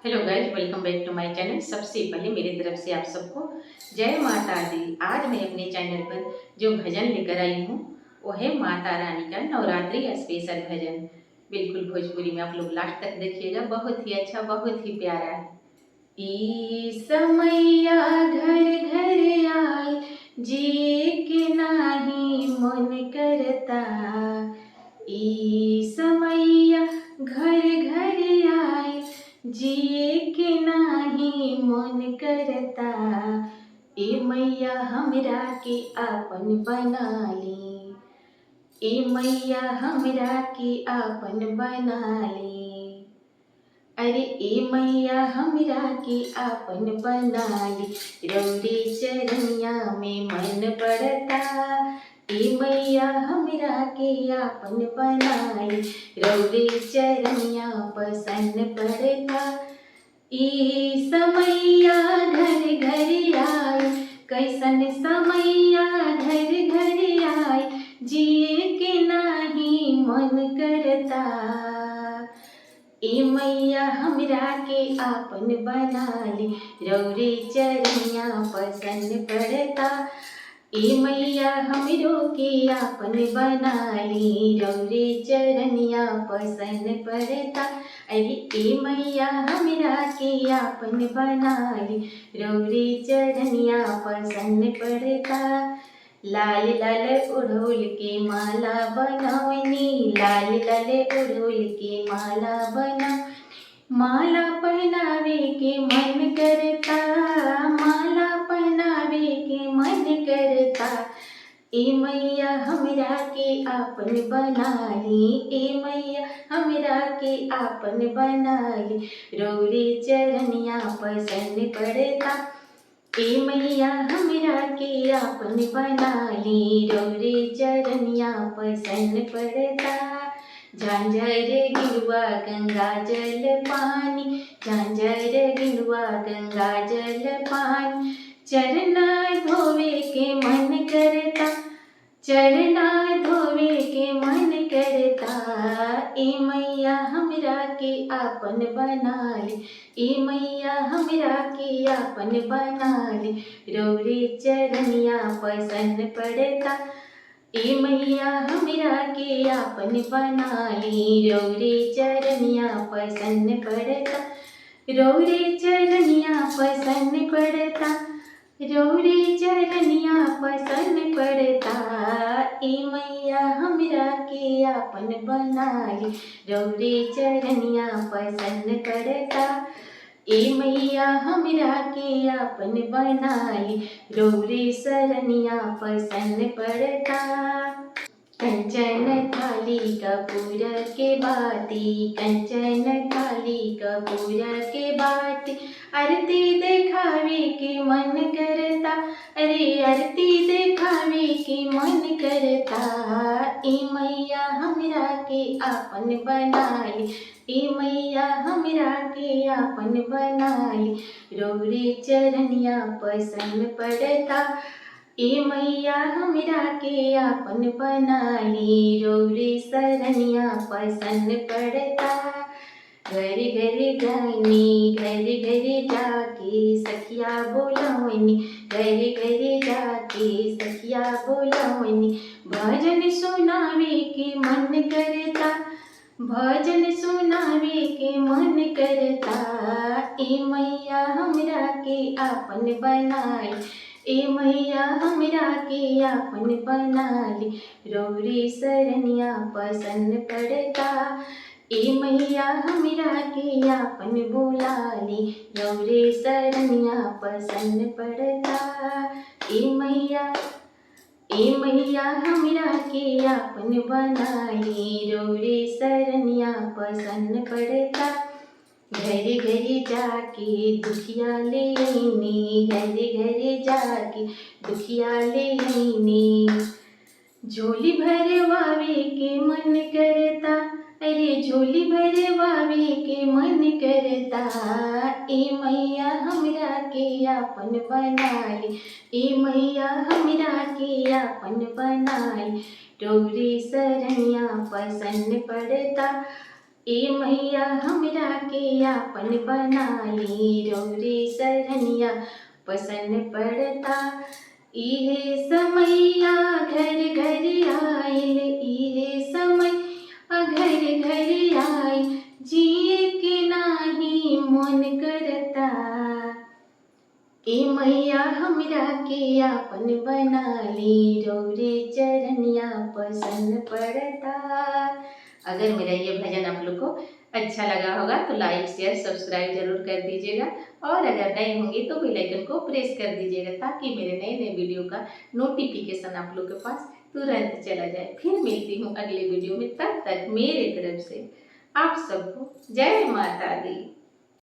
Hello guys, welcome back to my channel. सबसे पहले मेरी तरफ से आप सबको जय माता दी। आज मैं अपने चैनल पर जो भजन लेकर आई हूँ वो है माता रानी का नवरात्रि स्पेशल भजन। बिल्कुल भोजपुरी में आप लोग लास्ट तक देखिएगा, बहुत ही अच्छा, बहुत ही प्यारा है। ई समैया घर घर आए जी के नाही मन करता। ई समैया घर घर आए जिए के नाही मन करता। ए मैया हमरा के आपन बना ली। ए मैया हमरा के आपन बना ली। अरे ए मैया हमरा के आपन बना ली। रौरे चरनिया में मन पड़ता। ए मैया हमरा के आपन बना ली। रौरे चरनिया पसंद पड़ता। ई समैया घर घर आए, कैसन समैया घर घर आए जिए के नाही मन करता। ए मैया हमरा के आपन बना ली। रौरे चरनिया पसंद पड़ता। ए मैया हमरो के आपन बना ली। रौरे चरनिया पसंद पड़ता। अरे ए मैया हमरा के आपन बना ली। रौरे चरनिया पसंद पड़ता। लाल लाल उड़हुल के माला बनवनी। लाल लाल उड़हुल के माला बना। माला पहनावे के मन करता। माला पहनावे के मन करता। ए मैया हमरा के आपन बना ली। ए मैया हमरा के आपन बना ली। रौरे चरनिया पसंद पड़ता। ए मैया हमरा के आपन बना ली। रौरे चरनिया पसंद पड़ता। झांझर गिरुआ गंगा जल पानी। झांझर गिरुआ गंगा जल पानी। चरना धोवे के मन करता। चरना धोवे के मन करता। ए मैया हमरा के आपन बना ली। ए मैया हमरा के आपन बना ली। रौरे चरनिया पसंद पड़ता। ए मैया हमरा के आपन बना ली। रौरे चरनिया पसंद पड़ता। रौरे चरनिया पसंद पड़ता। रौरे चरनिया पसंद पड़ता। ए मैया हमरा के आपन बना ली। रौरे चरनिया पसंद पड़ता। ए मैया हमरा के आपन बना ली। रौरे सरनिया पसंद पड़ता। कंचन थाली कपूर के बाती। कंचन थाली कपूर के बाती। आरती देखावे के मन करता। अरे आरती देखावे के मन करता। ए मैया हमरा के आपन बना ली। ए मैया हमरा के आपन बना ली। रौरे चरनिया पसंद पड़ता। ए मैया हमरा के आपन बना ली। रौरे सरनिया पसंद पड़ता। घर घर जानी, घर घर जाके सखिया बोलवनी। घर घर जाके सखिया बोलवनी। भजन सुनावे के मन करता। भजन सुनावे के मन करता। ए मैया हमरा के आपन बना ली। ए मैया हमरा के आपन बना ली। रौरे सरनिया पसंद पड़ता। ए मैया हमरा के आपन बुला ली। रौरे सरनिया पसंद पड़ता। ए मैया हमरा के आपन बना ली। रौरे सरनिया पसंद पड़ता। घर घर जाके दुखिया ले आईनी। घर घर जाके दुखिया ले आईनी। झोली भरवावे के मन करता। अरे झोली भरवावे के मन करता। ए मैया हमरा के आपन बना ली। ए मैया हमरा के आपन बना ली। रौरे सरनिया पसंद पड़ता। ए मैया हमरा के आपन बनाई रौरे सरनिया पसन पड़ता। इहे समैया घर घर आइल, इहे समय घर घर आइल, जिए के नाही मन करता। ए मैया हमरा के आपन बना ली रौरे चरनिया पसंद पड़ता। अगर मेरा ये भजन आप लोग को अच्छा लगा होगा तो लाइक शेयर सब्सक्राइब जरूर कर दीजिएगा, और अगर नए होंगे तो बेल आइकन को प्रेस कर दीजिएगा ताकि मेरे नए नए वीडियो का नोटिफिकेशन आप लोग के पास तुरंत चला जाए। फिर मिलती हूँ अगले वीडियो में, तब तक मेरे तरफ से आप सबको जय माता दी।